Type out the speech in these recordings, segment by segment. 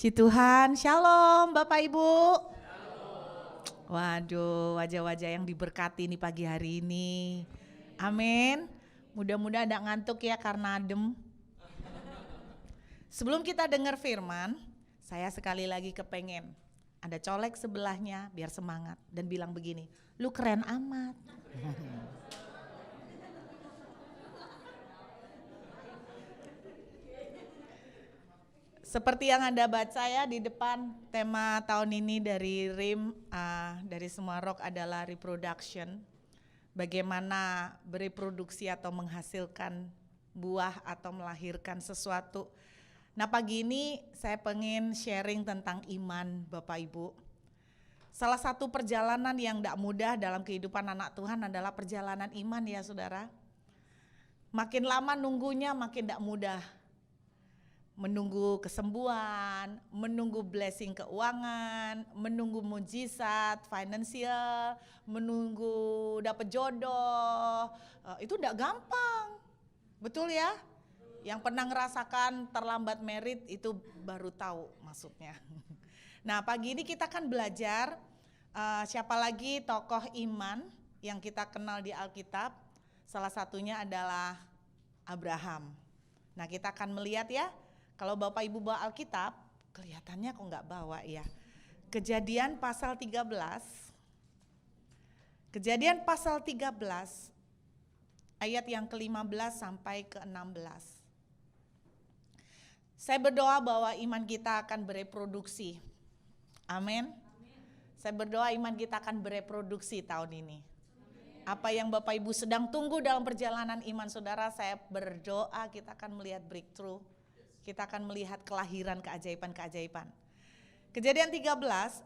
Puji Tuhan, shalom Bapak Ibu. Waduh, wajah-wajah yang diberkati nih pagi hari ini. Amin. Mudah-mudahan tidak ngantuk ya karena adem. Sebelum kita dengar firman, saya sekali lagi kepengen ada colek sebelahnya biar semangat dan bilang begini, lu keren amat. Seperti yang Anda baca ya di depan, tema tahun ini dari RIM, dari semua rock adalah reproduction. Bagaimana bereproduksi atau menghasilkan buah atau melahirkan sesuatu. Nah pagi ini saya pengen sharing tentang iman Bapak Ibu. Salah satu perjalanan yang tidak mudah dalam kehidupan anak Tuhan adalah perjalanan iman ya saudara. Makin lama nunggunya makin tidak mudah. Menunggu kesembuhan, menunggu blessing keuangan, menunggu mujizat finansial, menunggu dapat jodoh, itu tidak gampang, betul ya? Yang pernah ngerasakan terlambat merit itu baru tahu maksudnya. Nah pagi ini kita akan belajar siapa lagi tokoh iman yang kita kenal di Alkitab, salah satunya adalah Abraham. Nah kita akan melihat ya. Kalau Bapak Ibu bawa Alkitab, kelihatannya kok nggak bawa ya. Kejadian pasal 13. Kejadian pasal 13 ayat yang ke-15 sampai ke-16. Saya berdoa bahwa iman kita akan bereproduksi. Amin. Saya berdoa iman kita akan bereproduksi tahun ini. Apa yang Bapak Ibu sedang tunggu dalam perjalanan iman saudara, saya berdoa kita akan melihat breakthrough. Kita akan melihat kelahiran keajaiban-keajaiban. Kejadian 13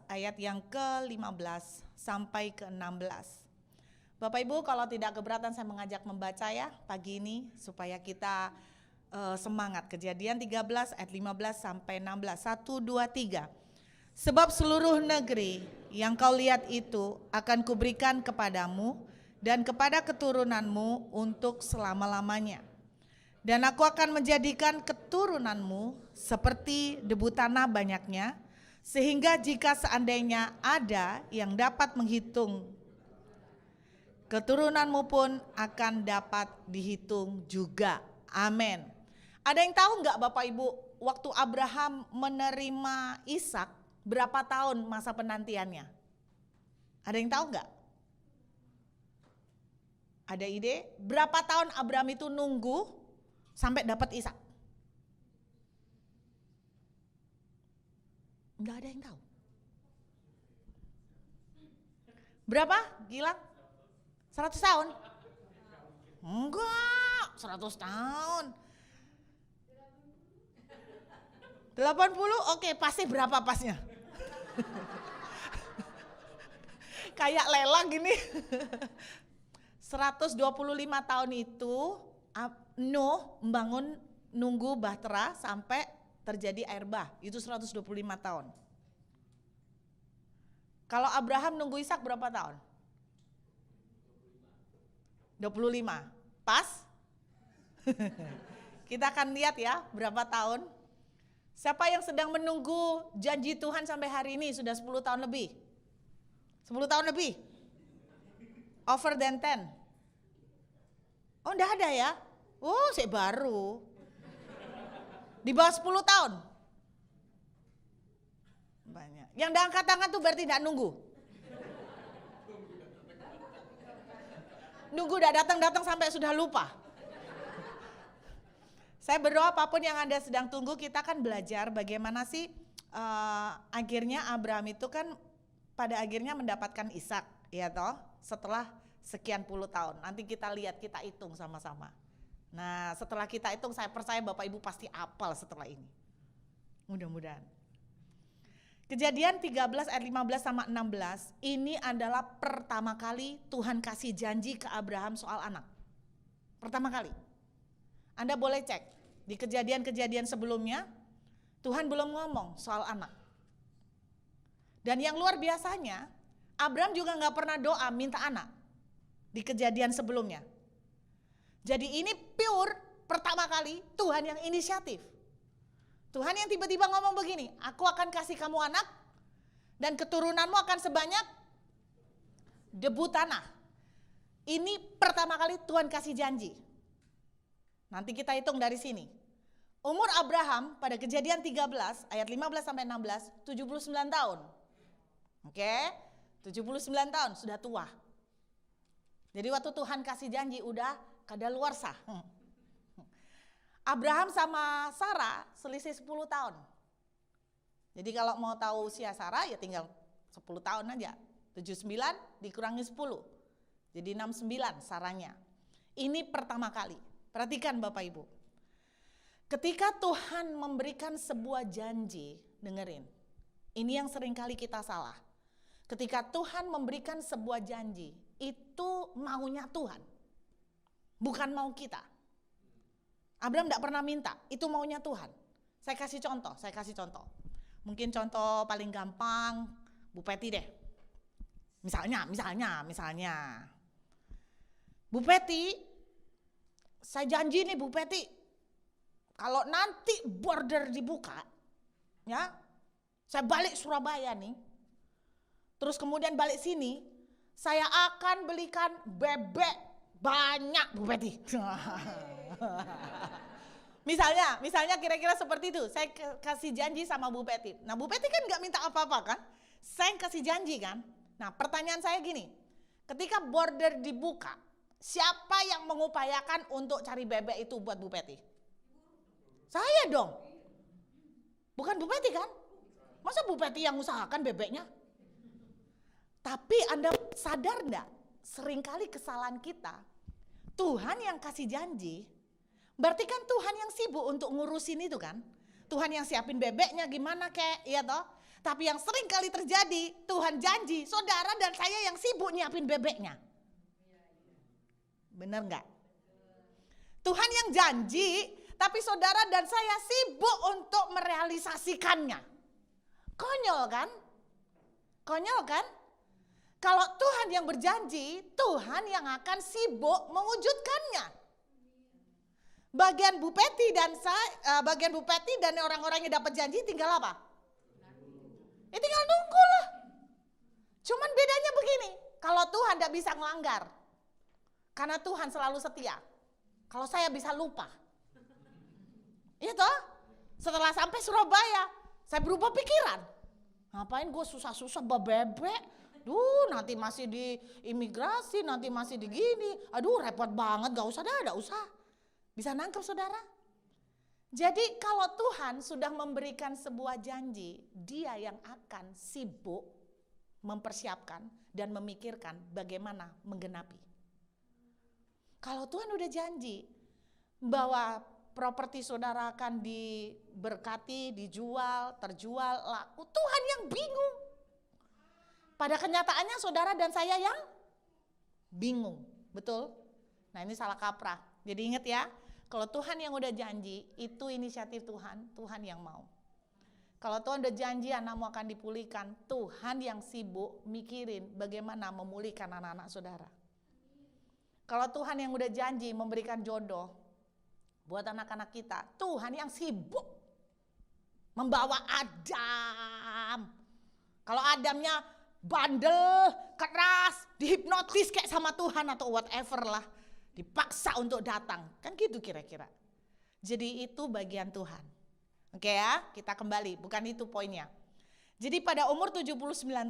ayat yang ke-15 sampai ke-16. Bapak Ibu kalau tidak keberatan saya mengajak membaca ya pagi ini supaya kita semangat. Kejadian 13 ayat 15 sampai 16. 1, 2, 3. Sebab seluruh negeri yang kau lihat itu akan kuberikan kepadamu dan kepada keturunanmu untuk selama-lamanya. Dan aku akan menjadikan keturunanmu seperti debu tanah banyaknya, sehingga jika seandainya ada yang dapat menghitung, keturunanmu pun akan dapat dihitung juga. Amin. Ada yang tahu enggak Bapak Ibu, waktu Abraham menerima Ishak, berapa tahun masa penantiannya? Ada yang tahu enggak? Ada ide? Berapa tahun Abraham itu nunggu sampai dapat Ishak? Enggak ada yang tahu. Berapa? Gilang? 100 tahun? Enggak, 100 tahun. 80? Oke, pasti berapa pasnya? Kayak lelang gini. 125 tahun itu Nuh membangun nunggu bahtera sampai terjadi air bah, itu 125 tahun. Kalau Abraham nunggu Ishak berapa tahun? 25. Pas? Kita akan lihat ya berapa tahun. Siapa yang sedang menunggu janji Tuhan sampai hari ini sudah 10 tahun lebih? 10 tahun lebih? Over than 10? Oh enggak ada ya? Oh, saya baru. Di bawah 10 tahun. Banyak. Yang udah angkat tangan tuh berarti enggak nunggu. Nunggu udah datang-datang sampai sudah lupa. Saya berdoa apapun yang Anda sedang tunggu, kita akan belajar bagaimana sih akhirnya Abraham itu kan pada akhirnya mendapatkan Ishak, ya toh, setelah sekian puluh tahun. Nanti kita lihat, kita hitung sama-sama. Nah setelah kita hitung saya percaya Bapak Ibu pasti hafal setelah ini. Mudah-mudahan. Kejadian 13 ayat 15 sama 16 ini adalah pertama kali Tuhan kasih janji ke Abraham soal anak. Pertama kali. Anda boleh cek di kejadian-kejadian sebelumnya Tuhan belum ngomong soal anak. Dan yang luar biasanya Abraham juga gak pernah doa minta anak di kejadian sebelumnya. Jadi ini pure pertama kali Tuhan yang inisiatif. Tuhan yang tiba-tiba ngomong begini, aku akan kasih kamu anak dan keturunanmu akan sebanyak debu tanah. Ini pertama kali Tuhan kasih janji. Nanti kita hitung dari sini. Umur Abraham pada Kejadian 13 ayat 15 sampai 16, 79 tahun. Oke, 79 tahun, sudah tua. Jadi waktu Tuhan kasih janji udah kadaluarsa. Abraham sama Sarah selisih 10 tahun. Jadi kalau mau tahu usia Sarah ya tinggal 10 tahun aja. 79 dikurangi 10. Jadi 69 Sarahnya. Ini pertama kali. Perhatikan Bapak Ibu. Ketika Tuhan memberikan sebuah janji, dengerin. Ini yang seringkali kita salah. Ketika Tuhan memberikan sebuah janji, itu maunya Tuhan. Bukan mau kita. Abraham tidak pernah minta, itu maunya Tuhan. Saya kasih contoh. Mungkin contoh paling gampang, Bu Peti deh. Misalnya. Bu Peti, saya janji nih Bu Peti, kalau nanti border dibuka, ya, saya balik Surabaya nih, terus kemudian balik sini, saya akan belikan bebek banyak Bu Peti. Misalnya kira-kira seperti itu. Saya kasih janji sama Bu Peti. Nah Bu Peti kan gak minta apa-apa kan. Saya kasih janji kan. Nah pertanyaan saya gini. Ketika border dibuka, siapa yang mengupayakan untuk cari bebek itu buat Bu Peti? Saya dong. Bukan Bu Peti kan. Masa Bu Peti yang usahakan bebeknya? Tapi Anda sadar enggak? Seringkali kesalahan kita. Tuhan yang kasih janji, berarti kan Tuhan yang sibuk untuk ngurusin itu kan. Tuhan yang siapin bebeknya gimana kek, iya toh. Tapi yang sering kali terjadi, Tuhan janji, saudara dan saya yang sibuk nyiapin bebeknya. Bener gak? Tuhan yang janji, tapi saudara dan saya sibuk untuk merealisasikannya. Konyol kan? Kalau Tuhan yang berjanji, Tuhan yang akan sibuk mewujudkannya. Bagian Bu Peti dan orang-orang yang dapat janji tinggal apa? Ya tinggal nunggu lah. Cuman bedanya begini, kalau Tuhan tidak bisa ngelanggar. Karena Tuhan selalu setia. Kalau saya bisa lupa. Iya toh? Setelah sampai Surabaya, saya berubah pikiran. Ngapain gue susah-susah bebek? Nanti masih di imigrasi, nanti masih di gini. Aduh repot banget, gak usah. Bisa nangkep saudara? Jadi kalau Tuhan sudah memberikan sebuah janji, Dia yang akan sibuk mempersiapkan dan memikirkan bagaimana menggenapi. Kalau Tuhan udah janji bahwa properti saudara akan diberkati, dijual, terjual, laku, Tuhan yang bingung. Pada kenyataannya saudara dan saya yang bingung, betul? Nah ini salah kaprah. Jadi ingat ya, kalau Tuhan yang udah janji, itu inisiatif Tuhan, Tuhan yang mau. Kalau Tuhan udah janji anakmu akan dipulihkan, Tuhan yang sibuk mikirin bagaimana memulihkan anak-anak saudara. Kalau Tuhan yang udah janji memberikan jodoh buat anak-anak kita, Tuhan yang sibuk membawa Adam. Kalau Adamnya bandel, keras, dihipnotis kayak sama Tuhan atau whatever lah, dipaksa untuk datang, kan gitu kira-kira. Jadi itu bagian Tuhan. Oke ya, kita kembali, bukan itu poinnya. Jadi pada umur 79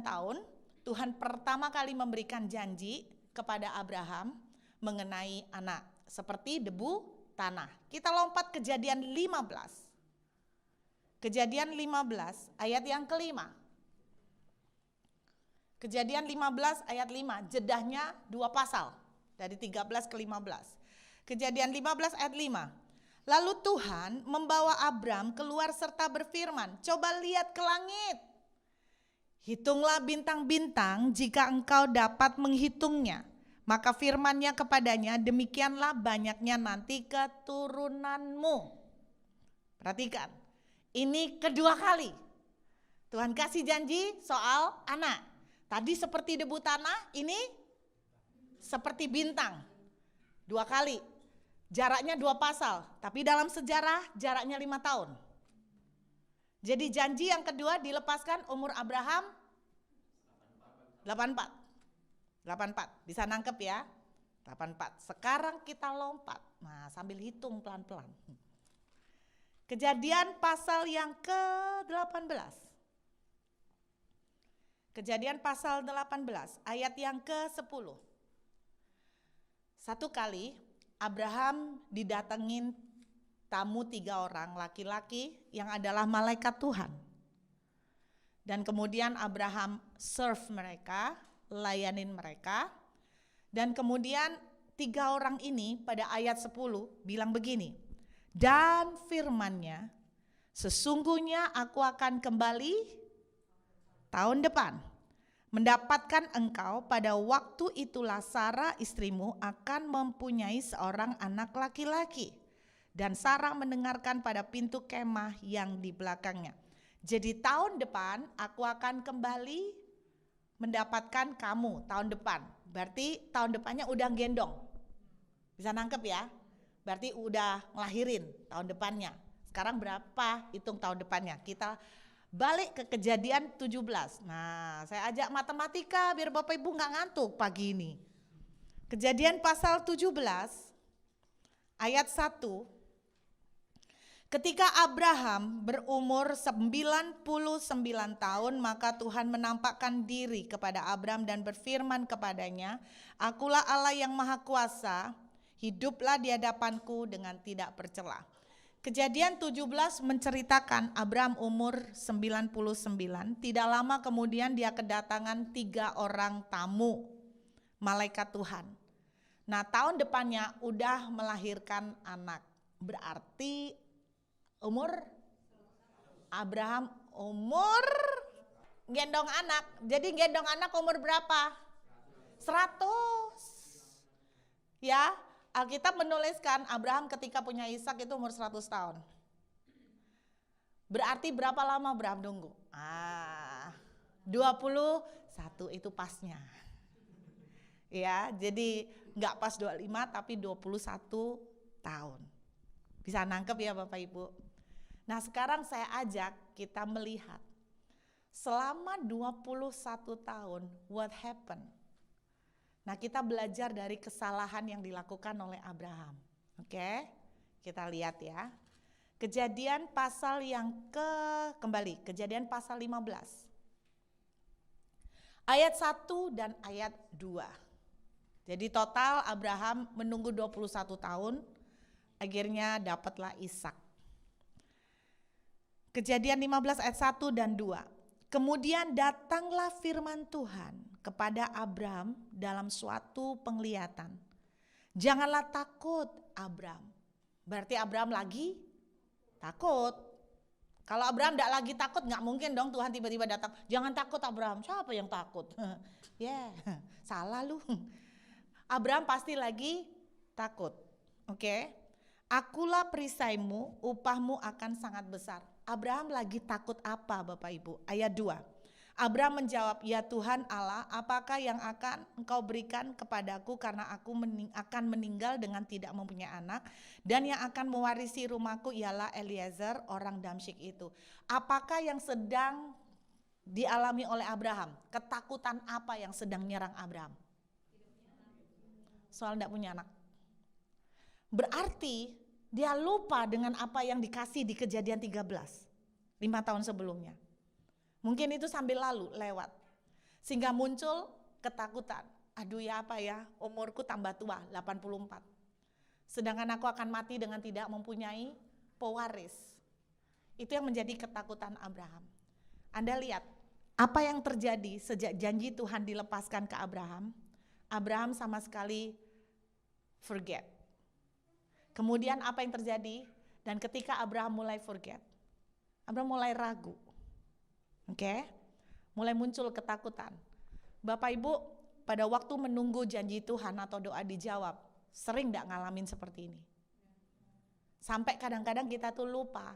tahun, Tuhan pertama kali memberikan janji kepada Abraham mengenai anak, seperti debu tanah. Kita lompat Kejadian 15. Kejadian 15 ayat yang kelima. Kejadian 15 ayat 5, jedahnya 2 pasal, dari 13 ke 15. Kejadian 15 ayat 5. Lalu Tuhan membawa Abram keluar serta berfirman, coba lihat ke langit. Hitunglah bintang-bintang jika engkau dapat menghitungnya. Maka firman-Nya kepadanya, demikianlah banyaknya nanti keturunanmu. Perhatikan, ini kedua kali Tuhan kasih janji soal anak. Tadi seperti debu tanah, ini seperti bintang. 2 kali, jaraknya 2 pasal, tapi dalam sejarah jaraknya 5 tahun. Jadi janji yang kedua dilepaskan umur Abraham 84. 84, bisa nangkep ya? 84. Sekarang kita lompat. Nah, sambil hitung pelan-pelan. Kejadian pasal yang ke-18. Kejadian pasal 18, ayat yang ke-10. Satu kali Abraham didatengin tamu 3 orang laki-laki yang adalah malaikat Tuhan. Dan kemudian Abraham serve mereka, layanin mereka. Dan kemudian 3 orang ini pada ayat 10 bilang begini, dan firman-Nya, sesungguhnya aku akan kembali tahun depan, mendapatkan engkau pada waktu itulah Sarah istrimu akan mempunyai seorang anak laki-laki. Dan Sarah mendengarkan pada pintu kemah yang di belakangnya. Jadi tahun depan aku akan kembali mendapatkan kamu tahun depan. Berarti tahun depannya udah gendong. Bisa nangkep ya? Berarti udah ngelahirin tahun depannya. Sekarang berapa hitung tahun depannya? Kita balik ke Kejadian 17. Nah, saya ajak matematika biar Bapak Ibu nggak ngantuk pagi ini. Kejadian pasal 17 ayat 1. Ketika Abraham berumur 99 tahun, maka Tuhan menampakkan diri kepada Abraham dan berfirman kepadanya, "Akulah Allah yang Maha Kuasa, hiduplah di hadapanku dengan tidak bercela." Kejadian 17 menceritakan Abraham umur 99, tidak lama kemudian dia kedatangan 3 orang tamu malaikat Tuhan. Nah, tahun depannya udah melahirkan anak. Berarti umur Abraham umur gendong anak. Jadi gendong anak umur berapa? 100. Ya, Alkitab menuliskan Abraham ketika punya Ishak itu umur 100 tahun. Berarti berapa lama Abraham nunggu? 21 itu pasnya. Ya, jadi enggak pas 25 tapi 21 tahun. Bisa nangkep ya Bapak Ibu? Nah, sekarang saya ajak kita melihat selama 21 tahun what happened? Nah, kita belajar dari kesalahan yang dilakukan oleh Abraham. Oke, kita lihat ya. Kejadian pasal yang kembali, Kejadian pasal 15. Ayat 1 dan ayat 2. Jadi total Abraham menunggu 21 tahun, akhirnya dapatlah Ishak. Kejadian 15 ayat 1 dan 2. Kemudian datanglah firman Tuhan kepada Abraham dalam suatu penglihatan. Janganlah takut, Abraham. Berarti Abraham lagi takut. Kalau Abraham tidak lagi takut, nggak mungkin dong Tuhan tiba-tiba datang. Jangan takut Abraham. Siapa yang takut? Salah lu. Abraham pasti lagi takut. Oke. Akulah perisaimu, upahmu akan sangat besar. Abraham lagi takut apa Bapak Ibu? Ayat 2. Abraham menjawab, "Ya Tuhan Allah, apakah yang akan engkau berikan kepadaku karena aku akan meninggal dengan tidak mempunyai anak, dan yang akan mewarisi rumahku ialah Eliezer orang Damsyik itu." Apakah yang sedang dialami oleh Abraham? Ketakutan apa yang sedang nyerang Abraham? Soal tidak punya anak. Berarti dia lupa dengan apa yang dikasih di Kejadian 13, 5 tahun sebelumnya. Mungkin itu sambil lalu, lewat. Sehingga muncul ketakutan. Aduh ya apa ya, umurku tambah tua, 84. Sedangkan aku akan mati dengan tidak mempunyai pewaris. Itu yang menjadi ketakutan Abraham. Anda lihat, apa yang terjadi sejak janji Tuhan dilepaskan ke Abraham, Abraham sama sekali forget. Kemudian apa yang terjadi? Dan ketika Abraham mulai forget, Abraham mulai ragu. Oke, mulai muncul ketakutan. Bapak Ibu, pada waktu menunggu janji Tuhan atau doa dijawab, sering gak ngalamin seperti ini? Sampai kadang-kadang kita tuh lupa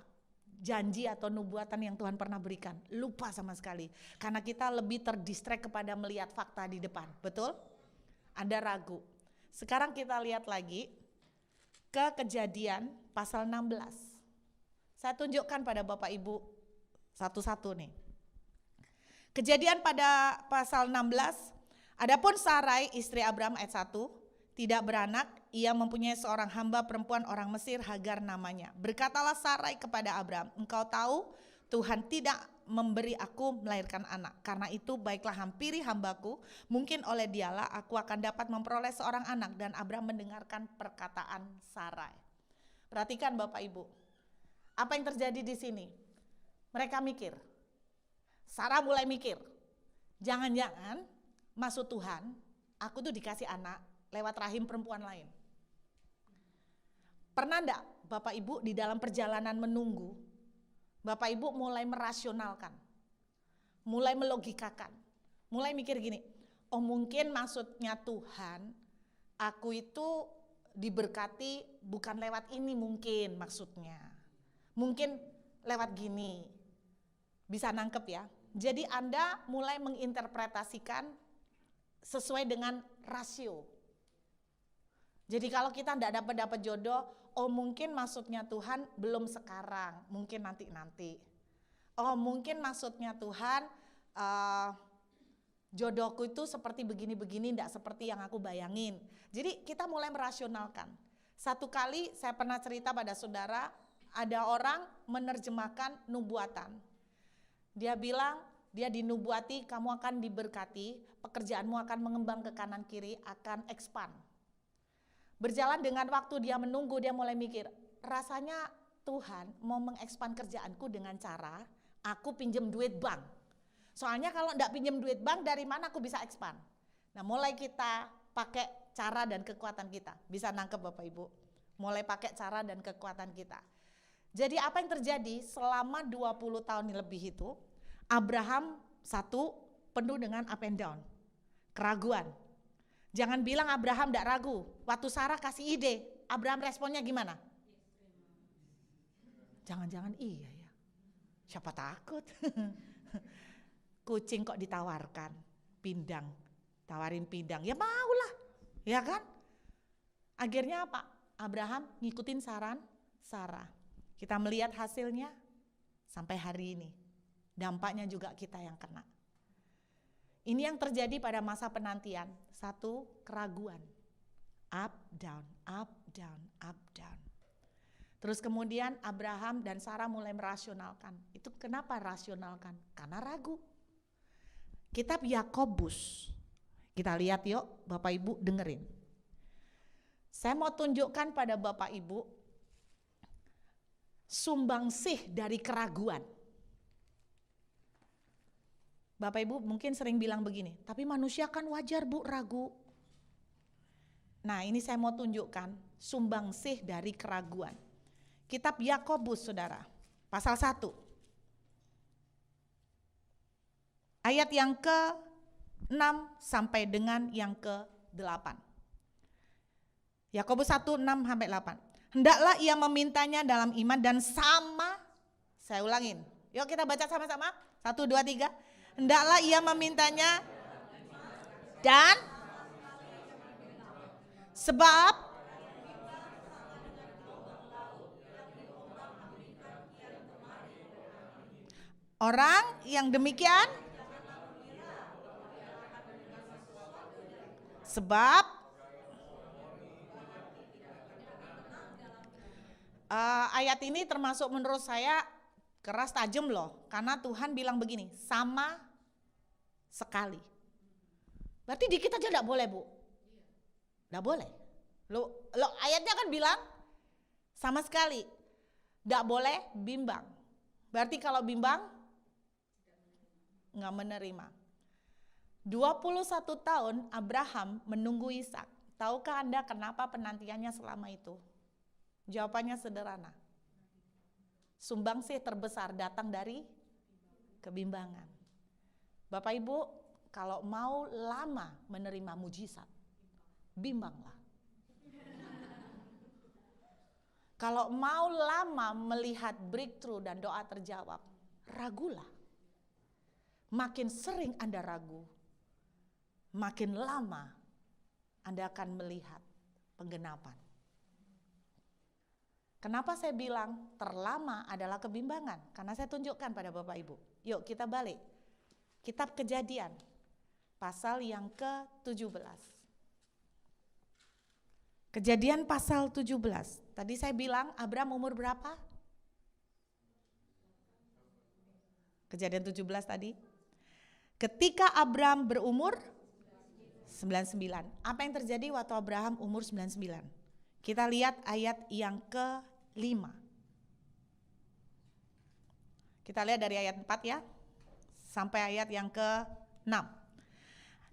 janji atau nubuatan yang Tuhan pernah berikan. Lupa sama sekali, karena kita lebih terdistract kepada melihat fakta di depan. Betul? Anda ragu. Sekarang kita lihat lagi ke Kejadian pasal 16. Saya tunjukkan pada Bapak Ibu satu-satu nih. Kejadian pada pasal 16, adapun Sarai istri Abraham ayat 1, tidak beranak, ia mempunyai seorang hamba perempuan orang Mesir, Hagar namanya. Berkatalah Sarai kepada Abraham, engkau tahu Tuhan tidak memberi aku melahirkan anak. Karena itu baiklah hampiri hambaku, mungkin oleh dialah aku akan dapat memperoleh seorang anak. Dan Abraham mendengarkan perkataan Sarai. Perhatikan Bapak Ibu, apa yang terjadi di sini? Mereka mikir, Sarah mulai mikir, jangan-jangan maksud Tuhan, aku tuh dikasih anak lewat rahim perempuan lain. Pernah enggak Bapak Ibu di dalam perjalanan menunggu, Bapak Ibu mulai merasionalkan, mulai melogikakan, mulai mikir gini, oh mungkin maksudnya Tuhan, aku itu diberkati bukan lewat ini mungkin maksudnya. Mungkin lewat gini. Bisa nangkep ya. Jadi Anda mulai menginterpretasikan sesuai dengan rasio. Jadi kalau kita tidak dapat jodoh, oh mungkin maksudnya Tuhan belum sekarang, mungkin nanti. Oh mungkin maksudnya Tuhan jodohku itu seperti begini-begini, tidak seperti yang aku bayangin. Jadi kita mulai merasionalkan. Satu kali saya pernah cerita pada saudara, ada orang menerjemahkan nubuatan. Dia bilang, dia dinubuati, kamu akan diberkati, pekerjaanmu akan mengembang ke kanan kiri, akan expand. Berjalan dengan waktu dia menunggu, dia mulai mikir, rasanya Tuhan mau mengekspand kerjaanku dengan cara aku pinjam duit bank. Soalnya kalau enggak pinjam duit bank, dari mana aku bisa expand? Nah mulai kita pakai cara dan kekuatan kita. Bisa nangkep Bapak Ibu? Mulai pakai cara dan kekuatan kita. Jadi apa yang terjadi selama 20 tahun lebih itu, Abraham satu penuh dengan up and down, keraguan. Jangan bilang Abraham tidak ragu, waktu Sarah kasih ide, Abraham responnya gimana? Jangan-jangan iya ya, siapa takut? Kucing kok ditawarkan, pindang, tawarin pindang, ya maulah, ya kan? Akhirnya apa? Abraham ngikutin saran Sarah. Kita melihat hasilnya sampai hari ini. Dampaknya juga kita yang kena. Ini yang terjadi pada masa penantian. Satu, keraguan. Up, down, up, down, up, down. Terus kemudian Abraham dan Sarah mulai merasionalkan. Itu kenapa rasionalkan? Karena ragu. Kitab Yakobus. Kita lihat yuk, Bapak Ibu dengerin. Saya mau tunjukkan pada Bapak Ibu sumbangsih dari keraguan. Bapak Ibu mungkin sering bilang begini, tapi manusia kan wajar Bu ragu. Nah ini saya mau tunjukkan sumbangsih dari keraguan. Kitab Yakobus saudara, pasal 1. Ayat yang ke-6 sampai dengan yang ke-8. Yakobus 1, 6 sampai 8. Hendaklah ia memintanya dalam iman dan sama, saya ulangin, yuk kita baca sama-sama, 1, 2, 3. Hendaklah ia memintanya dan sebab orang yang demikian, sebab ayat ini termasuk menurut saya keras tajam loh, karena Tuhan bilang begini, sama sekali. Berarti dikit aja enggak boleh Bu? Enggak boleh. Lo ayatnya kan bilang sama sekali. Enggak boleh bimbang. Berarti kalau bimbang enggak menerima. 21 tahun Abraham menunggu Ishak. Tahukah Anda kenapa penantiannya selama itu? Jawabannya sederhana. Sumbangsih terbesar datang dari kebimbangan. Bapak Ibu, kalau mau lama menerima mujizat, bimbanglah. Kalau mau lama melihat breakthrough dan doa terjawab, ragulah. Makin sering Anda ragu, makin lama Anda akan melihat penggenapan. Kenapa saya bilang terlama adalah kebimbangan? Karena saya tunjukkan pada Bapak Ibu. Yuk kita balik. Kitab Kejadian, pasal yang ke-17. Kejadian pasal 17. Tadi saya bilang Abraham umur berapa? Kejadian 17 tadi. Ketika Abraham berumur 99. Apa yang terjadi waktu Abraham umur 99? Kita lihat ayat yang ke-5. Kita lihat dari ayat 4 ya, sampai ayat yang ke-6.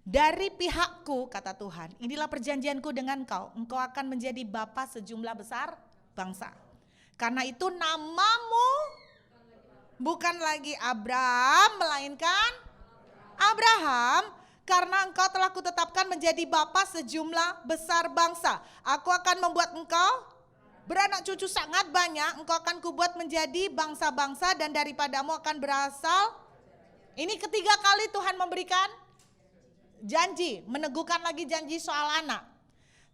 Dari pihakku, kata Tuhan, inilah perjanjianku dengan engkau akan menjadi bapa sejumlah besar bangsa. Karena itu namamu bukan lagi Abraham, melainkan Abraham, karena engkau telah kutetapkan menjadi bapa sejumlah besar bangsa. Aku akan membuat engkau beranak cucu sangat banyak, engkau akan kubuat menjadi bangsa-bangsa dan daripadamu akan berasal. Ini ketiga kali Tuhan memberikan janji, meneguhkan lagi janji soal anak.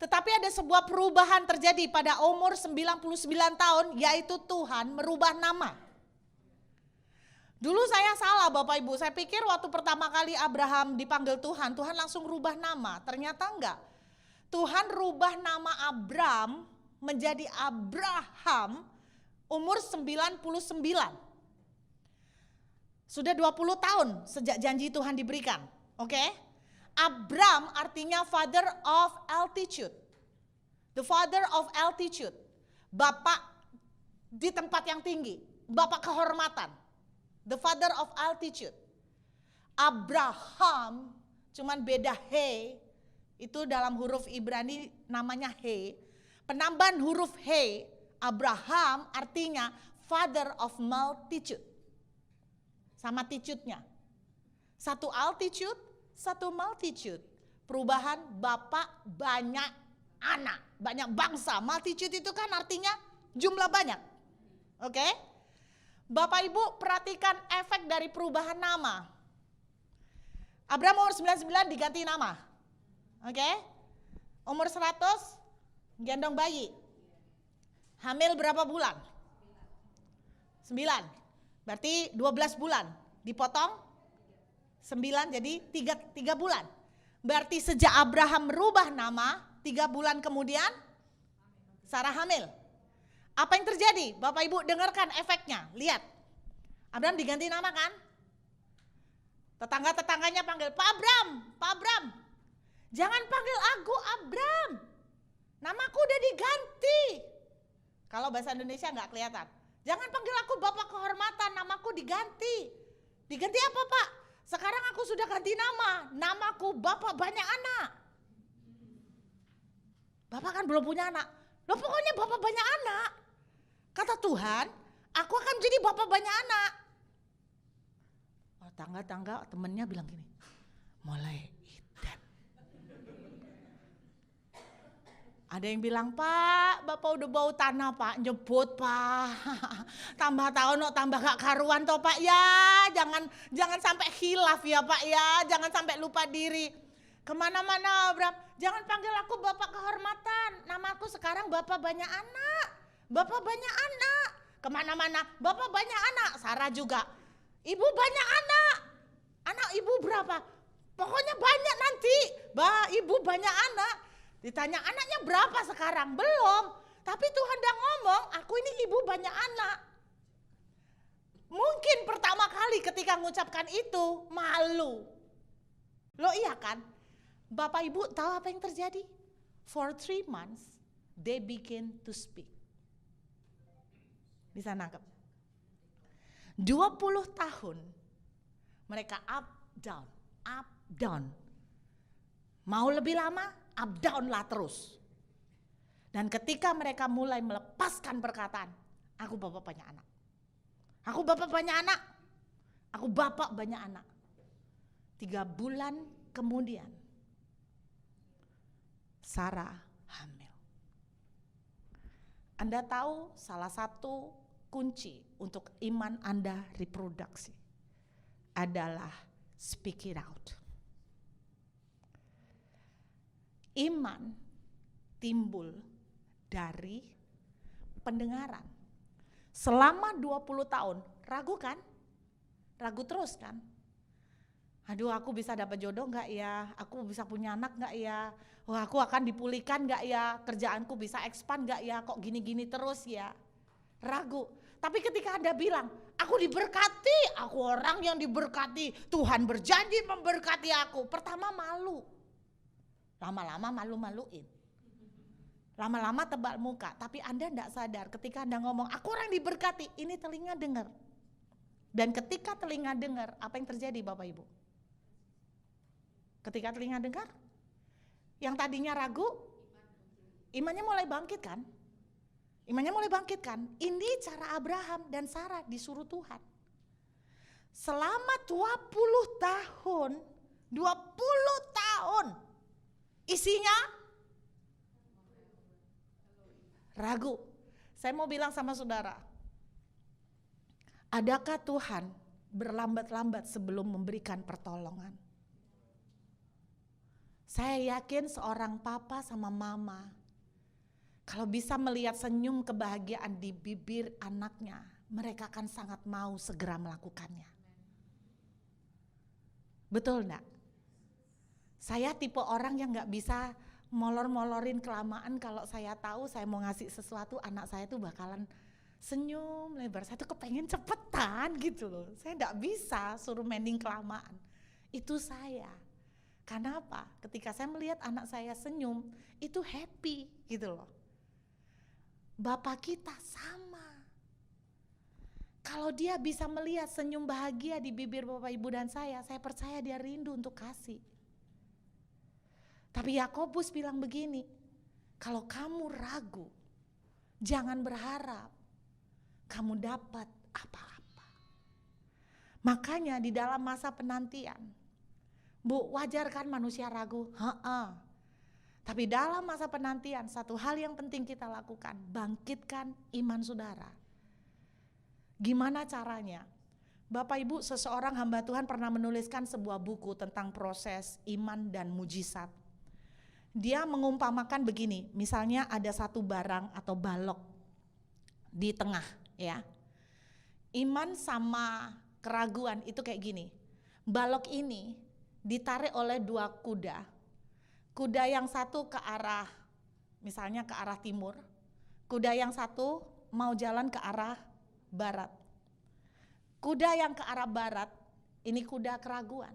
Tetapi ada sebuah perubahan terjadi pada umur 99 tahun, yaitu Tuhan merubah nama. Dulu saya salah Bapak Ibu, saya pikir waktu pertama kali Abraham dipanggil Tuhan, Tuhan langsung rubah nama. Ternyata enggak. Tuhan rubah nama Abram menjadi Abraham umur 99. Sudah 20 tahun sejak janji Tuhan diberikan. Oke? Abram artinya father of altitude. The father of altitude. Bapak di tempat yang tinggi. Bapak kehormatan. The father of altitude. Abraham cuman beda he. Itu dalam huruf Ibrani namanya he. Penambahan huruf he, Abraham artinya father of multitude. Sama titude-nya. Satu altitude, satu multitude. Perubahan bapak banyak anak, banyak bangsa. Multitude itu kan artinya jumlah banyak. Oke? Bapak Ibu perhatikan efek dari perubahan nama. Abraham umur 99 diganti nama. Oke? Umur 100 gendong bayi. Hamil berapa bulan? 9. Berarti 12 bulan. Dipotong 9 jadi 3 bulan. Berarti sejak Abraham merubah nama, 3 bulan kemudian Sarah hamil. Apa yang terjadi? Bapak Ibu dengarkan efeknya. Lihat. Abraham diganti nama kan? Tetangga-tetangganya panggil, Pak Abram, Pak Abram. Jangan panggil aku Abram. Namaku udah diganti. Kalau bahasa Indonesia nggak kelihatan. Jangan panggil aku Bapak Kehormatan, namaku diganti. Diganti apa Pak? Sekarang aku sudah ganti nama. Namaku Bapak Banyak Anak. Bapak kan belum punya anak. Loh pokoknya Bapak Banyak Anak. Kata Tuhan, aku akan jadi Bapak Banyak Anak. Oh, tangga-tangga temennya bilang gini, mulai idan. Ada yang bilang, Pak, Bapak udah bau tanah Pak, nyebut Pak. Tambah tahun tambah gak karuan toh Pak ya. Jangan sampai khilaf ya Pak ya. Jangan sampai lupa diri. Kemana-mana Abraham, jangan panggil aku Bapak Kehormatan. Namaku sekarang Bapak Banyak Anak. Bapak Banyak Anak. Kemana-mana Bapak Banyak Anak. Sarah juga, Ibu banyak anak. Anak Ibu berapa? Pokoknya banyak nanti. Ibu banyak anak. Ditanya anaknya berapa sekarang? Belum. Tapi Tuhan udah ngomong, aku ini ibu banyak anak. Mungkin pertama kali ketika mengucapkan itu malu. Loh iya kan? Bapak Ibu tahu apa yang terjadi? For 3 months they begin to speak. Bisa nangkep? 20 tahun mereka up down. Mau lebih lama, up down lah terus. Dan ketika mereka mulai melepaskan perkataan, aku Bapak banyak anak. Aku Bapak banyak anak. Aku Bapak banyak anak. 3 bulan kemudian, Sarah hamil. Anda tahu salah satu kunci untuk iman Anda reproduksi adalah speak it out. Iman timbul dari pendengaran. Selama 20 tahun, ragu kan? Ragu terus kan? Aduh, aku bisa dapat jodoh gak ya? Aku bisa punya anak gak ya? Wah, aku akan dipulihkan gak ya? Kerjaanku bisa expand gak ya? Kok gini-gini terus ya? Ragu. Tapi ketika Anda bilang, aku diberkati, aku orang yang diberkati, Tuhan berjanji memberkati aku. Pertama malu. Lama-lama malu-maluin. Lama-lama tebal muka, tapi Anda tidak sadar ketika Anda ngomong, aku orang diberkati, ini telinga dengar. Dan ketika telinga dengar, apa yang terjadi Bapak Ibu? Ketika telinga dengar, yang tadinya ragu, imannya mulai bangkit kan? Imannya mulai bangkit kan? Ini cara Abraham dan Sarah disuruh Tuhan. Selama 20 tahun, isinya ragu. Saya mau bilang sama saudara, adakah Tuhan berlambat-lambat sebelum memberikan pertolongan? Saya yakin seorang papa sama mama, kalau bisa melihat senyum kebahagiaan di bibir anaknya, mereka akan sangat mau segera melakukannya. Betul enggak? Saya tipe orang yang gak bisa molor-molorin kelamaan. Kalau saya tahu saya mau ngasih sesuatu, anak saya tuh bakalan senyum lebar. Saya tuh kepengen cepetan gitu loh. Saya gak bisa suruh mending kelamaan. Itu saya. Karena apa? Ketika saya melihat anak saya senyum, itu happy gitu loh. Bapak kita sama. Kalau dia bisa melihat senyum bahagia di bibir Bapak Ibu dan saya percaya dia rindu untuk kasih. Tapi Yakobus bilang begini, kalau kamu ragu, jangan berharap kamu dapat apa-apa. Makanya di dalam masa penantian, Bu, wajar kan manusia ragu? Tapi dalam masa penantian, satu hal yang penting kita lakukan, bangkitkan iman saudara. Gimana caranya? Bapak Ibu, seseorang hamba Tuhan pernah menuliskan sebuah buku tentang proses iman dan mujizat. Dia mengumpamakan begini, misalnya ada satu barang atau balok di tengah ya. Iman sama keraguan itu kayak gini. Balok ini ditarik oleh dua kuda. Kuda yang satu ke arah, misalnya ke arah timur. Kuda yang satu mau jalan ke arah barat. Kuda yang ke arah barat, ini kuda keraguan.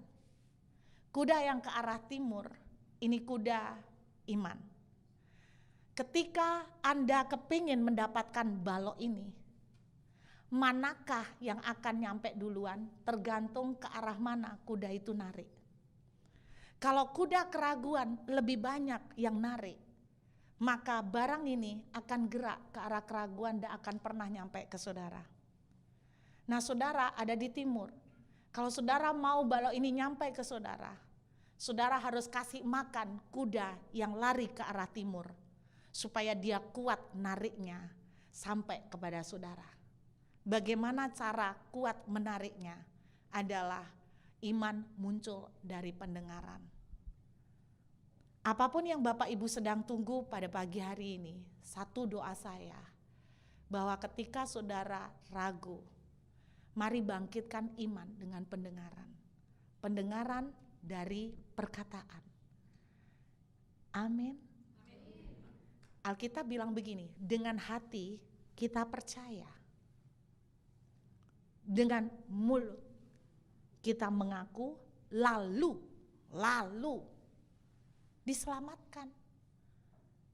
Kuda yang ke arah timur, ini kuda iman. Ketika Anda kepingin mendapatkan balok ini, manakah yang akan nyampe duluan? Tergantung ke arah mana kuda itu narik. Kalau kuda keraguan lebih banyak yang narik, maka barang ini akan gerak ke arah keraguan dan akan pernah nyampe ke saudara. Nah, saudara ada di timur. Kalau saudara mau balok ini nyampe ke saudara, saudara harus kasih makan kuda yang lari ke arah timur, supaya dia kuat nariknya sampai kepada saudara. Bagaimana cara kuat menariknya? Adalah iman muncul dari pendengaran. Apapun yang Bapak Ibu sedang tunggu pada pagi hari ini, satu doa saya, bahwa ketika saudara ragu, mari bangkitkan iman dengan pendengaran. Pendengaran dari perkataan. Amin. Alkitab bilang begini, dengan hati kita percaya, dengan mulut kita mengaku, lalu diselamatkan.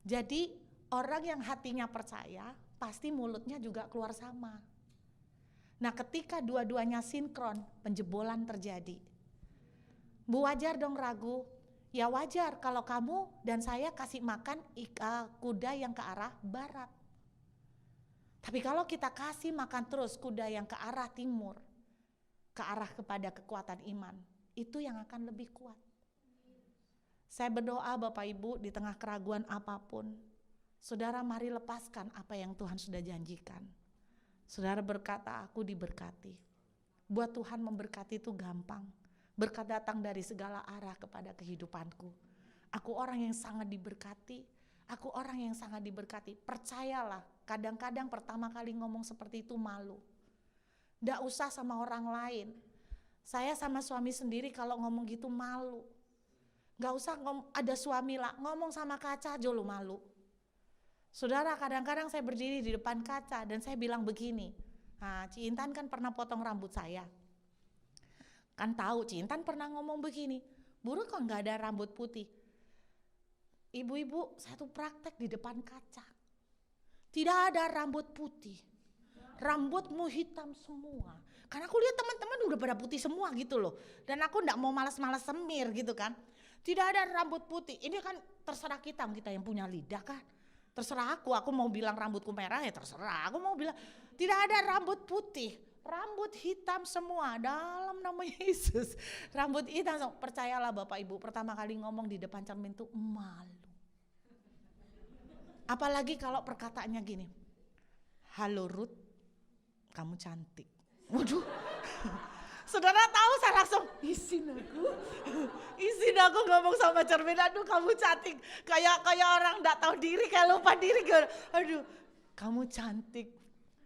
Jadi orang yang hatinya percaya, pasti mulutnya juga keluar sama. Nah, ketika dua-duanya sinkron, penjebolan terjadi. Bu, wajar dong ragu? Ya wajar kalau kamu dan saya kasih makan kuda yang ke arah barat. Tapi kalau kita kasih makan terus kuda yang ke arah timur, ke arah kepada kekuatan iman, itu yang akan lebih kuat. Saya berdoa Bapak Ibu di tengah keraguan apapun, saudara mari lepaskan apa yang Tuhan sudah janjikan. Saudara berkata, aku diberkati. Buat Tuhan memberkati itu gampang. Berkat datang dari segala arah kepada kehidupanku. Aku orang yang sangat diberkati. Aku orang yang sangat diberkati. Percayalah, kadang-kadang pertama kali ngomong seperti itu malu. Nggak usah sama orang lain. Saya sama suami sendiri kalau ngomong gitu malu. Nggak usah ada suami lah, ngomong sama kaca aja lu malu. Saudara, kadang-kadang saya berdiri di depan kaca dan saya bilang begini. Nah, Ci Intan kan pernah potong rambut saya. Kan tahu Ci Intan pernah ngomong begini, Buru kok nggak ada rambut putih? Ibu-ibu, saya tuh praktek di depan kaca. Tidak ada rambut putih. Rambutmu hitam semua. Karena aku lihat teman-teman udah pada putih semua gitu loh. Dan aku enggak mau malas-malas semir gitu kan. Tidak ada rambut putih. Ini kan terserah kita yang punya lidah kan. Terserah aku mau bilang rambutku merah ya terserah. Aku mau bilang tidak ada rambut putih. Rambut hitam semua dalam nama Yesus. Rambut hitam, percayalah Bapak Ibu, pertama kali ngomong di depan cermin tuh malu. Apalagi kalau perkataannya gini, halo Ruth, kamu cantik. Waduh, saudara tahu saya langsung izin aku ngomong sama cermin, aduh kamu cantik. Kayak orang gak tahu diri, kayak lupa diri. Aduh, kamu cantik,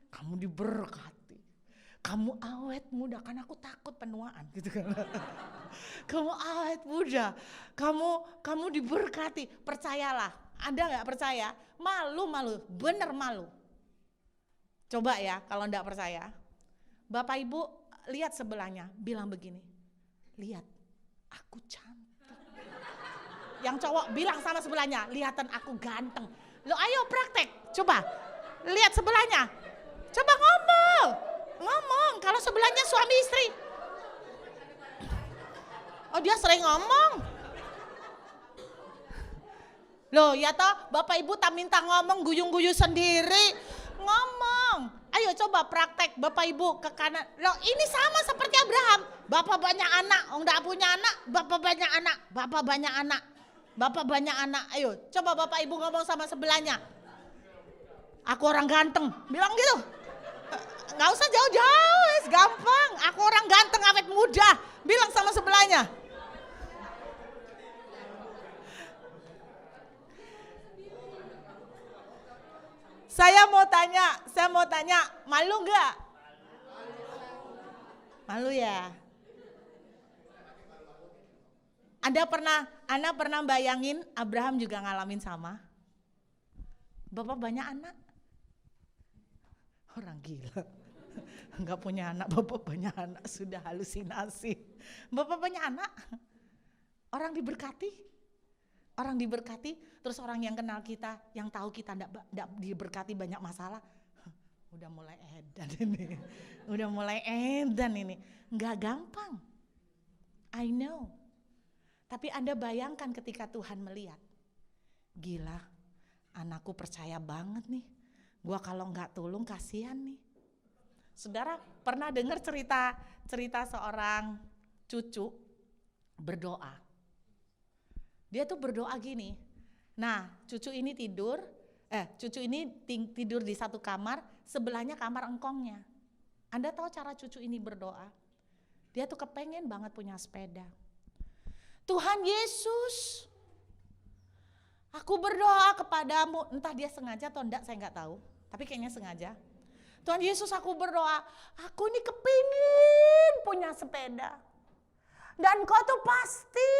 kamu diberkati, kamu awet muda, kan aku takut penuaan gitu kan. Kamu awet muda, kamu diberkati, percayalah. Anda gak percaya? Malu, bener malu. Coba ya kalau gak percaya. Bapak Ibu lihat sebelahnya, bilang begini, lihat aku cantik. Yang cowok bilang sama sebelahnya, lihatan aku ganteng. Lo ayo praktek, coba lihat sebelahnya. Coba ngomong kalau sebelahnya suami istri. Oh dia sering ngomong. Loh ya toh Bapak Ibu tak minta ngomong guyu-guyu sendiri. Ngomong. Ayo coba praktek Bapak Ibu ke kanan. Loh ini sama seperti Abraham. Bapak banyak anak, enggak punya anak, bapak banyak anak, bapak banyak anak. Bapak banyak anak. Ayo coba Bapak Ibu ngomong sama sebelahnya. Aku orang ganteng. Bilang gitu. Enggak usah jauh-jauh, gampang. Aku orang ganteng, awet muda. Bilang sama sebelahnya. Saya mau tanya, malu nggak? Malu ya. Anda pernah bayangin Abraham juga ngalamin sama? Bapak banyak anak? Orang gila. Enggak punya anak, bapak banyak anak, sudah halusinasi. Bapak banyak anak? Orang diberkati? Orang diberkati, terus orang yang kenal kita, yang tahu kita enggak diberkati banyak masalah, udah mulai edan ini. Enggak gampang, I know. Tapi Anda bayangkan ketika Tuhan melihat, gila, anakku percaya banget nih, gua kalau enggak tolong kasihan nih. Saudara pernah dengar cerita seorang cucu berdoa. Dia tuh berdoa gini. Nah, cucu ini tidur di satu kamar, sebelahnya kamar engkongnya. Anda tahu cara cucu ini berdoa? Dia tuh kepengen banget punya sepeda. Tuhan Yesus, aku berdoa kepadamu. Entah dia sengaja atau enggak, saya enggak tahu. Tapi kayaknya sengaja. Tuhan Yesus, aku berdoa, aku ini kepingin punya sepeda. Dan kau tuh pasti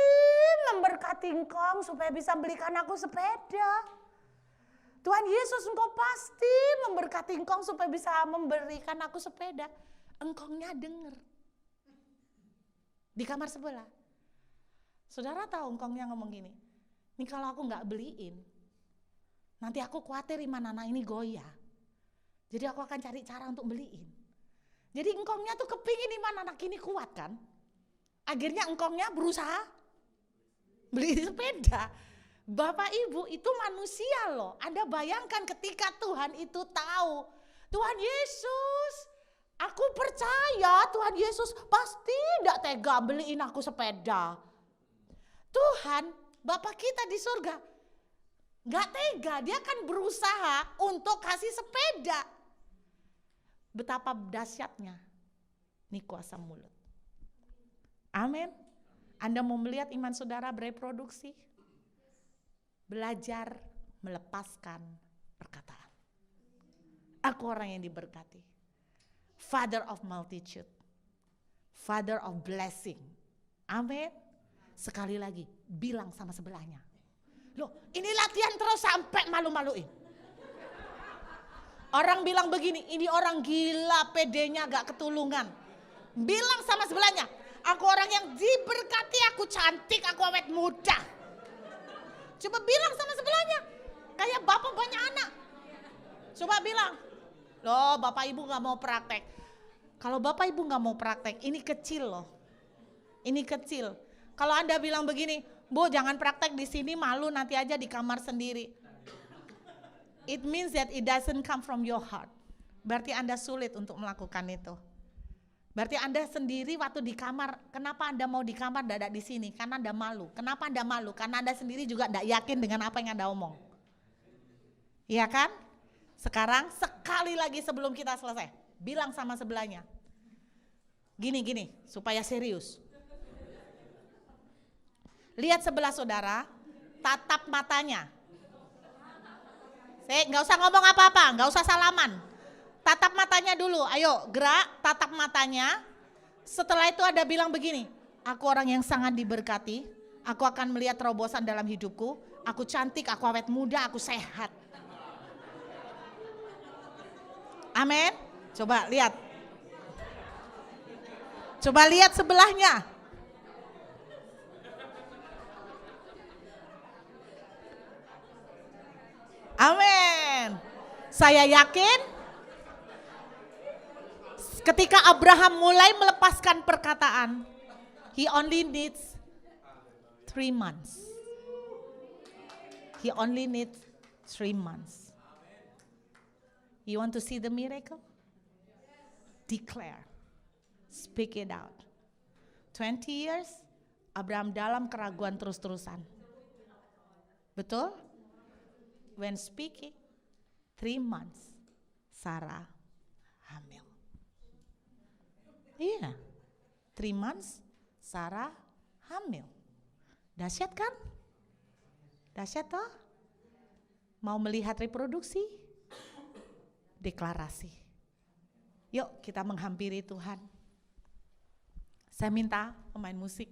memberkati engkau supaya bisa belikan aku sepeda. Tuhan Yesus, engkau pasti memberkati engkau supaya bisa memberikan aku sepeda. Engkongnya denger. Di kamar sebelah. Saudara tahu engkongnya ngomong gini, ini kalau aku gak beliin, nanti aku khawatir iman anak ini goyah. Jadi aku akan cari cara untuk beliin. Jadi engkongnya tuh kepingin iman anak ini kuat kan. Akhirnya engkongnya berusaha beli sepeda. Bapak Ibu itu manusia loh. Anda bayangkan ketika Tuhan itu tahu, Tuhan Yesus, aku percaya Tuhan Yesus pasti tidak tega beliin aku sepeda. Tuhan, Bapak kita di surga, gak tega, dia kan berusaha untuk kasih sepeda. Betapa dahsyatnya nih kuasa mulut. Amin. Anda mau melihat iman saudara bereproduksi? Belajar melepaskan perkataan. Aku orang yang diberkati. Father of multitude. Father of blessing. Amin. Sekali lagi, bilang sama sebelahnya. Loh, ini latihan terus sampai malu-maluin. Orang bilang begini, ini orang gila, pedenya gak ketulungan. Bilang sama sebelahnya, aku orang yang diberkati, aku cantik, aku awet muda. Coba bilang sama sebelahnya, kayak bapak banyak anak. Coba bilang, loh bapak ibu gak mau praktek. Kalau bapak ibu gak mau praktek, ini kecil loh. Ini kecil. Kalau Anda bilang begini, Bu jangan praktek di sini, malu nanti aja di kamar sendiri. It means that it doesn't come from your heart. Berarti Anda sulit untuk melakukan itu. Berarti Anda sendiri waktu di kamar, kenapa Anda mau di kamar tidak di sini? Karena Anda malu. Kenapa Anda malu? Karena Anda sendiri juga tidak yakin dengan apa yang Anda omong. Iya kan? Sekarang sekali lagi sebelum kita selesai, bilang sama sebelahnya. Gini, supaya serius. Lihat sebelah saudara, tatap matanya. Nggak usah ngomong apa-apa, nggak usah salaman. Tatap matanya dulu, ayo gerak, tatap matanya. Setelah itu ada bilang begini, aku orang yang sangat diberkati, aku akan melihat terobosan dalam hidupku, aku cantik, aku awet muda, aku sehat. Amin. Coba lihat. Coba lihat sebelahnya. Amin. Saya yakin ketika Abraham mulai melepaskan perkataan, he only needs 3 months. He only needs 3 months. You want to see the miracle? Declare. Speak it out. 20 years, Abraham dalam keraguan terus-terusan. Betul? When speaking, 3 months, Sarah hamil. Iya, 3 months, Sarah hamil. Dahsyat kan? Dahsyat toh? Mau melihat reproduksi? Deklarasi. Yuk kita menghampiri Tuhan. Saya minta pemain musik